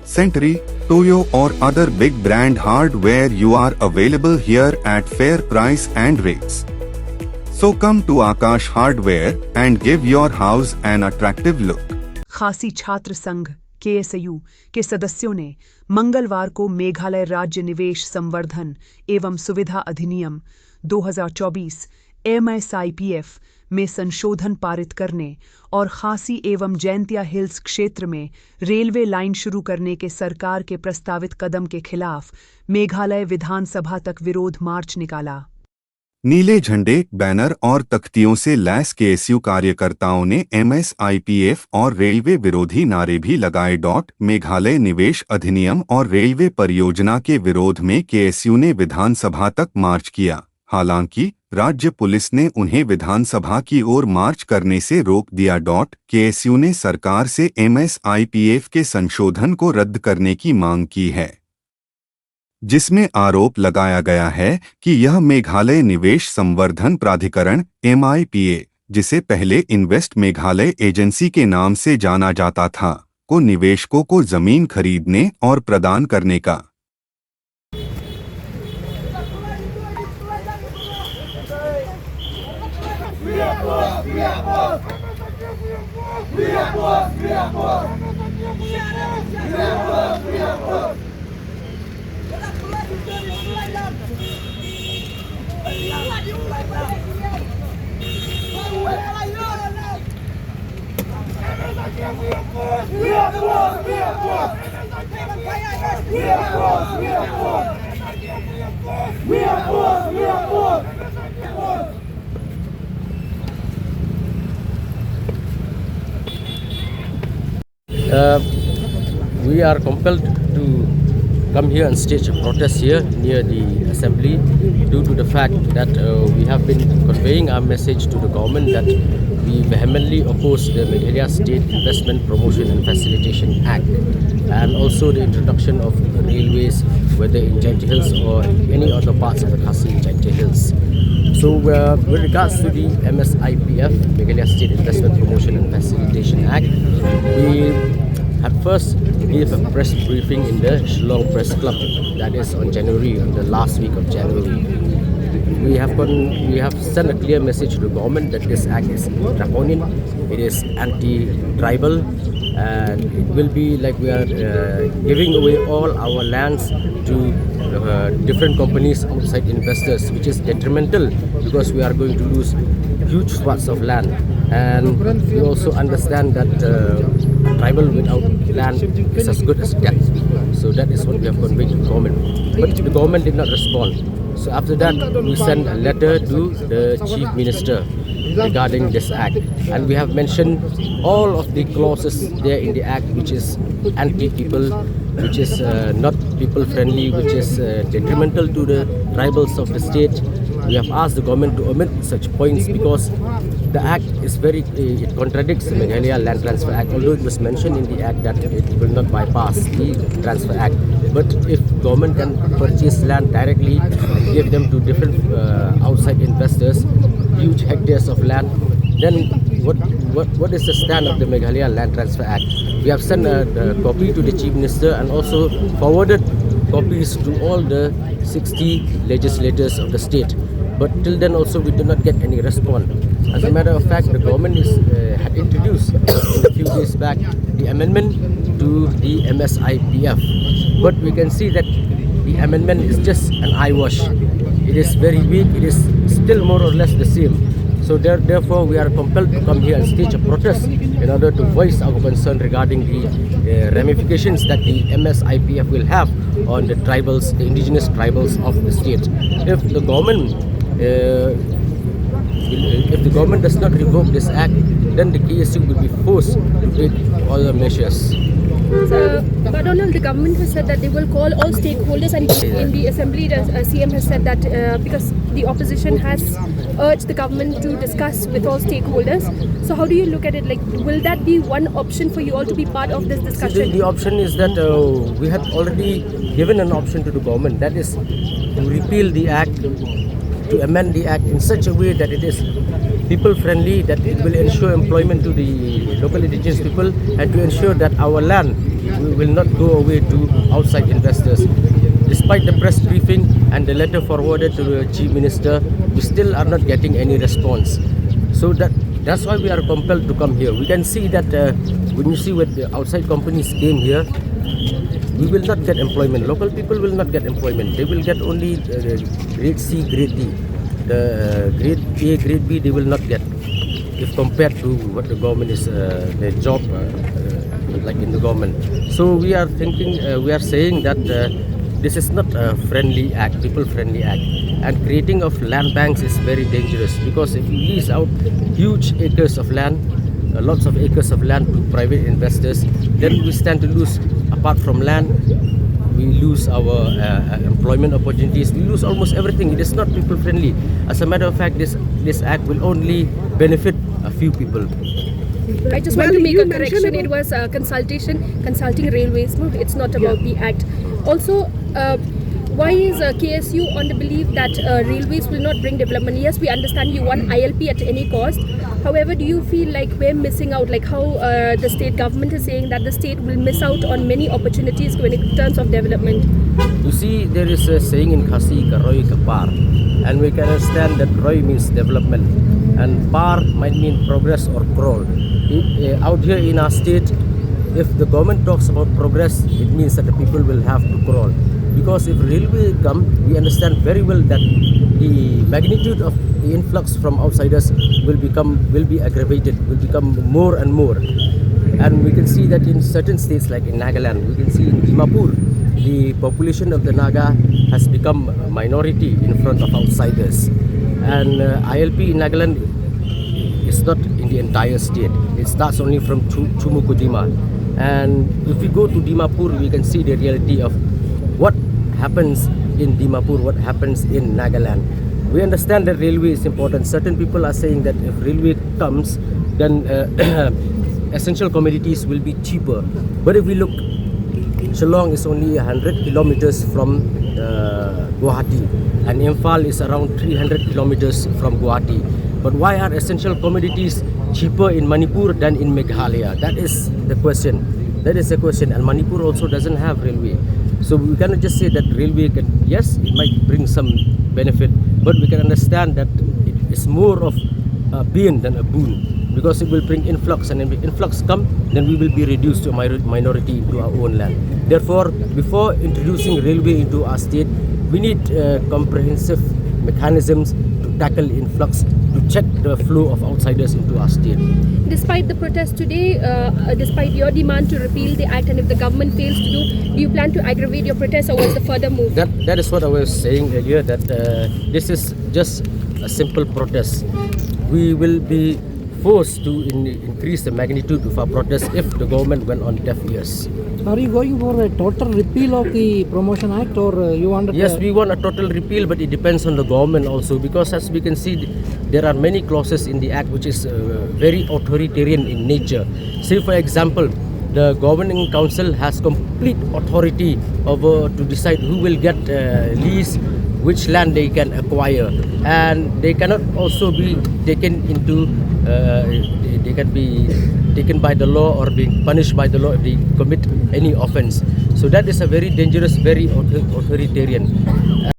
Sentry, Toyo or other big brand hardware you are available here at fair price and rates. So come to Akash Hardware and give your house an attractive look. खासी छात्र संघ KSU के सदस्यों ने मंगलवार को मेघालय राज्य निवेश संवर्धन एवं सुविधा अधिनियम 2024 MSIPF में संशोधन पारित करने और खासी एवं जैंतिया हिल्स क्षेत्र में रेलवे लाइन शुरू करने के सरकार के प्रस्तावित कदम के खिलाफ मेघालय विधानसभा तक विरोध मार्च निकाला। नीले झंडे, बैनर और तख्तियों से लैस केएसयू कार्यकर्ताओं ने MSIPF और रेलवे विरोधी नारे भी लगाए। मेघालय निवेश अधिनियम और रेलवे परियोजना के विरोध में केएसयू ने विधानसभा तक मार्च किया। हालांकि राज्य पुलिस ने उन्हें विधानसभा की ओर मार्च करने से रोक दिया। केएसयू ने सरकार से MSIPF के संशोधन को रद्द करने की मांग की है, जिसमें आरोप लगाया गया है कि यह मेघालय निवेश संवर्धन प्राधिकरण MIPA, जिसे पहले इन्वेस्ट मेघालय एजेंसी के नाम से जाना जाता था, को निवेशकों को जमीन खरीदने और प्रदान करने का We are compelled to come here and stage a protest here near the assembly due to the fact that we have been conveying our message to the government that we vehemently oppose the Meghalaya State Investment Promotion and Facilitation Act and also the introduction of railways, whether in Jaintia Hills or any other parts of the Khasi in Jaintia Hills. So with regards to the MSIPF, Meghalaya State Investment Promotion and Facilitation Act, we had first gave a press briefing in the Shillong Press Club, that is on the last week of January. We have sent a clear message to the government that this act is draconian, it is anti-tribal, and it will be like we are giving away all our lands to different companies, outside investors, which is detrimental because we are going to lose huge swaths of land. And we also understand that tribal without land is as good as death. So that is what we have conveyed to the government. But the government did not respond. So after that, we sent a letter to the Chief Minister regarding this act. And we have mentioned all of the clauses there in the act which is anti-people, which is not people-friendly, which is detrimental to the tribals of the state. We have asked the government to omit such points because the act is it contradicts the Meghalaya Land Transfer Act, although it was mentioned in the act that it will not bypass the Transfer Act. But if government can purchase land directly and give them to different outside investors, huge hectares of land, then what is the stand of the Meghalaya Land Transfer Act? We have sent a copy to the Chief Minister and also forwarded copies to all the 60 legislators of the state. But till then also we did not get any response. As a matter of fact, the government had introduced a few days back the amendment to the MSIPF. But we can see that the amendment is just an eyewash. It is very weak, it is still more or less the same. So therefore we are compelled to come here and stage a protest in order to voice our concern regarding the ramifications that the MSIPF will have on the tribals, the indigenous tribals of the state. If the government does not revoke this act, then the KSU will be forced to take all the measures. So, but Donald, the government has said that they will call all stakeholders, and in the assembly, the CM has said that because the opposition has urged the government to discuss with all stakeholders. So how do you look at it? Like, will that be one option for you all to be part of this discussion? The option is that we had already given an option to the government, that is to repeal the act, to amend the act in such a way that it is people friendly, that it will ensure employment to the local indigenous people and to ensure that our land we will not go away to outside investors. Despite the press briefing and the letter forwarded to the Chief Minister, we still are not getting any response. So that's why we are compelled to come here. We can see that when you see when the outside companies came here, we will not get employment. Local people will not get employment. They will get only grade C, grade D. The grade A, grade B, they will not get. If compared to what the government is, their job, like in the government. So we are thinking, we are saying that this is not a friendly act, people-friendly act. And creating of land banks is very dangerous, because if you lease out huge acres of land, lots of acres of land to private investors, then we stand to lose. Apart from land, we lose our employment opportunities. We lose almost everything. It is not people-friendly. As a matter of fact, this act will only benefit a few people. I just want to make a correction. It was consulting railways. No, it's not about the act. Also, why is KSU on the belief that railways will not bring development? Yes, we understand you want ILP at any cost. However, do you feel like we're missing out, like how the state government is saying that the state will miss out on many opportunities when in terms of development? You see, there is a saying in Khasi, Karoi Kapar, and we can understand that Roi means development, and Par might mean progress or crawl. Out here in our state, if the government talks about progress, it means that the people will have to crawl. Because if railway come, we understand very well that the magnitude of the influx from outsiders will be aggravated, will become more and more. And we can see that in certain states like in Nagaland, we can see in Dimapur, the population of the Naga has become a minority in front of outsiders. And ILP in Nagaland is not in the entire state. It starts only from Chumukudima. And if we go to Dimapur, we can see the reality of what happens in Dimapur, what happens in Nagaland. We understand that railway is important. Certain people are saying that if railway comes, then essential commodities will be cheaper. But if we look, Shillong is only 100 kilometers from Guwahati, and Imphal is around 300 kilometers from Guwahati. But why are essential commodities cheaper in Manipur than in Meghalaya? That is the question. That is the question. And Manipur also doesn't have railway. So we cannot just say that railway can, yes, it might bring some benefit, but we can understand that it is more of a bane than a boon, because it will bring influx, and if influx come, then we will be reduced to a minority into our own land. Therefore, before introducing railway into our state, we need comprehensive mechanisms to tackle influx, to check the flow of outsiders into our state. Despite the protest today, despite your demand to repeal the act, and if the government fails to do you plan to aggravate your protest, or what's the further move? That is what I was saying earlier, that this is just a simple protest. We will be forced to increase the magnitude of our protest if the government went on deaf ears. Are you going for a total repeal of the Promotion Act, or you want? Yes, we want a total repeal, but it depends on the government also, because as we can see, there are many clauses in the act which is very authoritarian in nature. Say for example, the governing council has complete authority over to decide who will get lease, which land they can acquire, and they cannot also be taken into they can be taken by the law or being punished by the law if they commit any offense. So that is a very dangerous, very authoritarian.